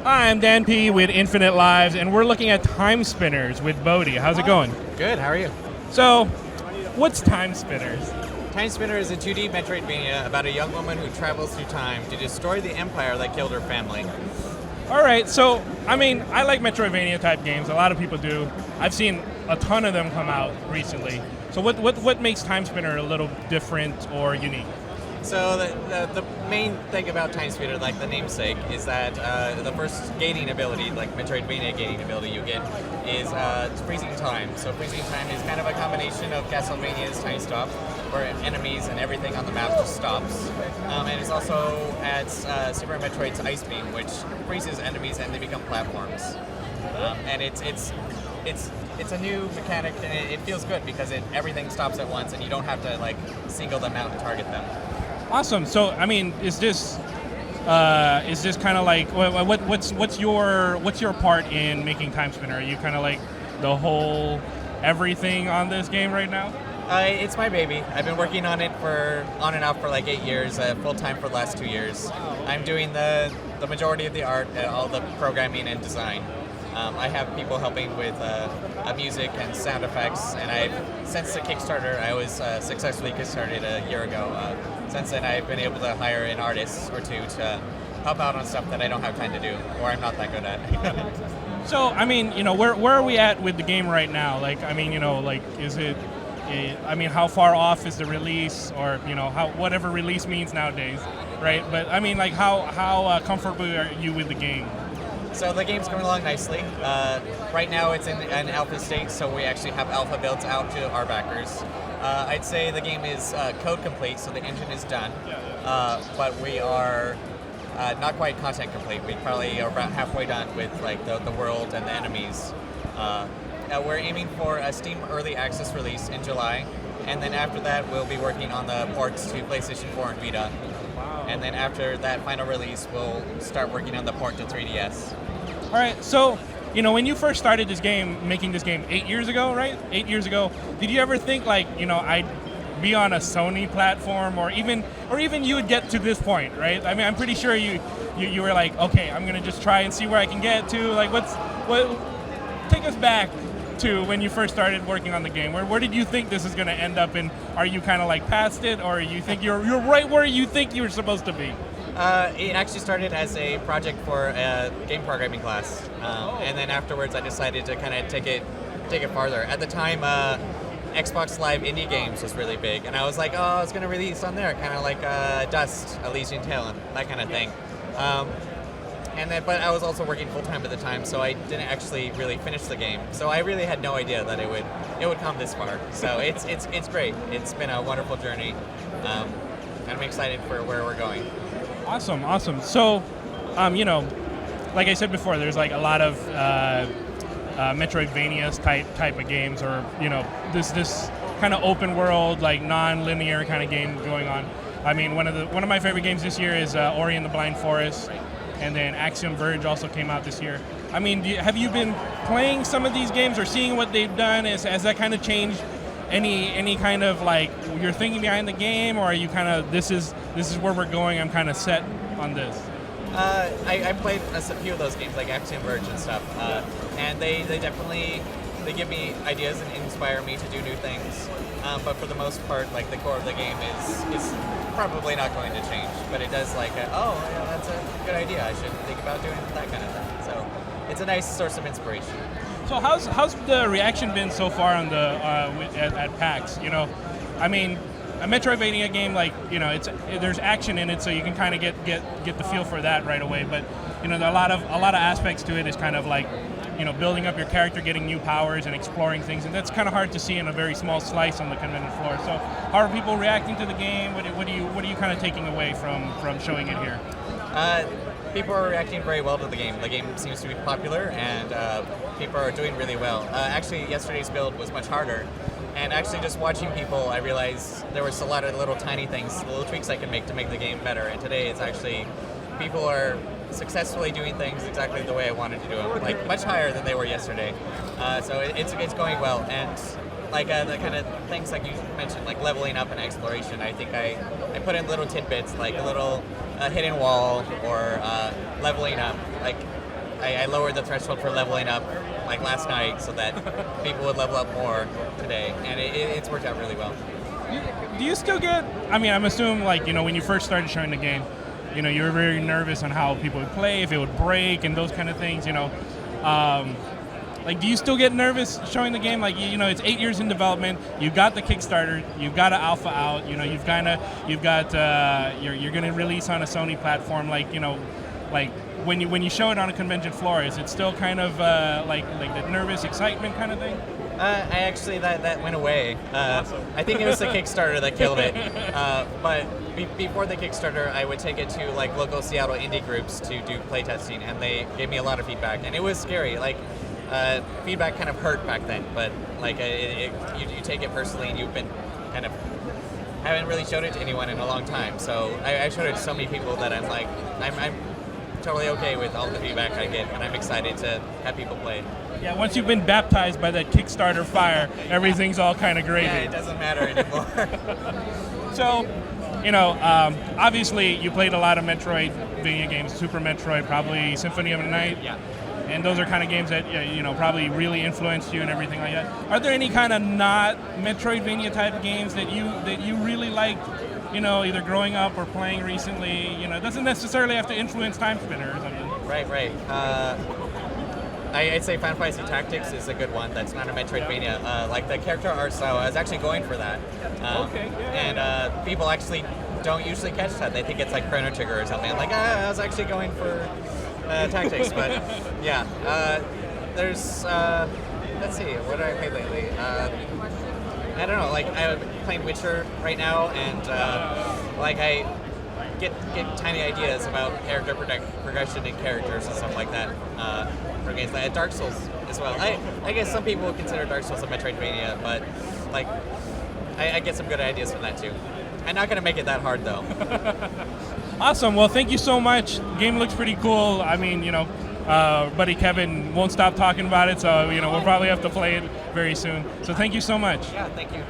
Hi, I'm Dan P. with Infinite Lives, and we're looking at Timespinners with Bodie. How's it going? Good, how are you? So, what's Timespinners? Timespinner is a 2D metroidvania about a young woman who travels through time to destroy the empire that killed her family. All right, so, I mean, I like Metroidvania-type games. A lot of people do. I've seen a ton of them come out recently. So what makes Timespinner a little different or unique? So the main thing about Timespinner, like the namesake, is that the first gating ability, like Metroidvania gating ability you get, is freezing time. So freezing time is kind of a combination of Castlevania's Time Stop, where enemies and everything on the map just stops. And it's also adds Super Metroid's Ice Beam, which freezes enemies and they become platforms. And it's a new mechanic, and it feels good because everything stops at once, and you don't have to like single them out and target them. Awesome. So, I mean, is this kind of like what's your part in making Timespinner? Are you kind of like the whole everything on this game right now? It's my baby. I've been working on it on and off for like 8 years, full time for the last 2 years. I'm doing the majority of the art, all the programming and design. I have people helping with music and sound effects, and since the Kickstarter, I was successfully kickstarted a year ago. Since then, I've been able to hire an artist or two to help out on stuff that I don't have time to do, or I'm not that good at. So, I mean, where are we at with the game right now? Like, I mean, is it? I mean, how far off is the release, or whatever release means nowadays, right? But I mean, like, how comfortable are you with the game? So the game's coming along nicely. Right now it's in an alpha state, so we actually have alpha builds out to our backers. I'd say the game is code complete, so the engine is done. But we are not quite content complete. We probably are about halfway done with like the world and the enemies. We're aiming for a Steam Early Access release in July, and then after that we'll be working on the ports to PlayStation 4 and Vita. And then after that final release, we'll start working on the port to 3DS. All right, so, when you first started making this game 8 years ago, right? 8 years ago, did you ever think like, I'd be on a Sony platform, or even you would get to this point, right? I mean, I'm pretty sure you were like, okay, I'm gonna just try and see where I can get to. Like, take us back to when you first started working on the game. Where did you think this is going to end up, and are you kind of like past it, or you think you're right where you think you were supposed to be? It actually started as a project for a game programming class, and then afterwards I decided to kind of take it farther. At the time, Xbox Live indie games was really big, and I was like, oh, it's going to release on there, kind of like Dust, Elysian Tale, and that kind of thing. But I was also working full time at the time, so I didn't actually really finish the game. So I really had no idea that it would come this far. So it's great. It's been a wonderful journey, and I'm excited for where we're going. Awesome. So, like I said before, there's like a lot of Metroidvanias type of games, or this kind of open world, like non-linear kind of game going on. I mean, one of my favorite games this year is Ori and the Blind Forest. And then Axiom Verge also came out this year. I mean, have you been playing some of these games or seeing what they've done? Has that kind of changed any kind of like your thinking behind the game, or are you kind of this is where we're going? I'm kind of set on this. I played a few of those games like Axiom Verge and stuff, and they definitely give me ideas and inspire me to do new things. But for the most part, like the core of the game is probably not going to change. But it does that's a good idea. I should think about doing that kind of thing. So it's a nice source of inspiration. So how's the reaction been so far on the at PAX? I mean, a Metroidvania game, like there's action in it, so you can kind of get the feel for that right away. But there are a lot of aspects to it. Is kind of like building up your character, getting new powers, and exploring things, and that's kind of hard to see in a very small slice on the convention floor. So, how are people reacting to the game? What are you kind of taking away from showing it here? People are reacting very well to the game. The game seems to be popular, and people are doing really well. Actually, yesterday's build was much harder, and actually just watching people, I realized there was a lot of little tiny things, little tweaks I could make to make the game better. And today, it's actually people are successfully doing things exactly the way I wanted to do them, like much higher than they were yesterday. So it's going well, and like the kind of things like you mentioned, like leveling up and exploration. I think I put in little tidbits, like a little hidden wall or leveling up. Like I lowered the threshold for leveling up like last night so that people would level up more today, and it's worked out really well. Do you still get? I mean, I'm assuming like when you first started showing the game, you were very nervous on how people would play, if it would break, and those kind of things. Like, do you still get nervous showing the game? Like, it's 8 years in development. You've got the Kickstarter. You've got an alpha out. You're going to release on a Sony platform. Like, like when you show it on a convention floor, is it still kind of like the nervous excitement kind of thing? I actually that went away. Awesome. I think it was the Kickstarter that killed it. But before the Kickstarter, I would take it to like local Seattle indie groups to do playtesting, and they gave me a lot of feedback, and it was scary. Like. Feedback kind of hurt back then, but like you take it personally, and you've been kind of haven't really showed it to anyone in a long time. So I showed it to so many people that I'm totally okay with all the feedback I get, and I'm excited to have people play. Yeah, once you've been baptized by that Kickstarter fire, everything's all kind of gravy. Yeah, it doesn't matter anymore. So, obviously you played a lot of Metroidvania games, Super Metroid, probably Symphony of the Night. Yeah. And those are kind of games that probably really influenced you and everything like that. Are there any kind of not Metroidvania type games that you really liked, either growing up or playing recently? It doesn't necessarily have to influence Timespinner or something. Right. I'd say Final Fantasy Tactics is a good one. That's not a Metroidvania. Like the character art style, I was actually going for that. And people actually don't usually catch that. They think it's like Chrono Trigger or something. I'm like, I was actually going for Tactics, but yeah. There's, let's see, what did I play lately? I don't know, like I'm playing Witcher right now, and like I get tiny ideas about character progression and characters and stuff like that for games like Dark Souls as well. I guess some people would consider Dark Souls a Metroidvania, but like I get some good ideas from that too. I'm not going to make it that hard though. Awesome. Well, thank you so much. Game looks pretty cool. I mean, buddy Kevin won't stop talking about it, so we'll probably have to play it very soon. So thank you so much. Yeah, thank you.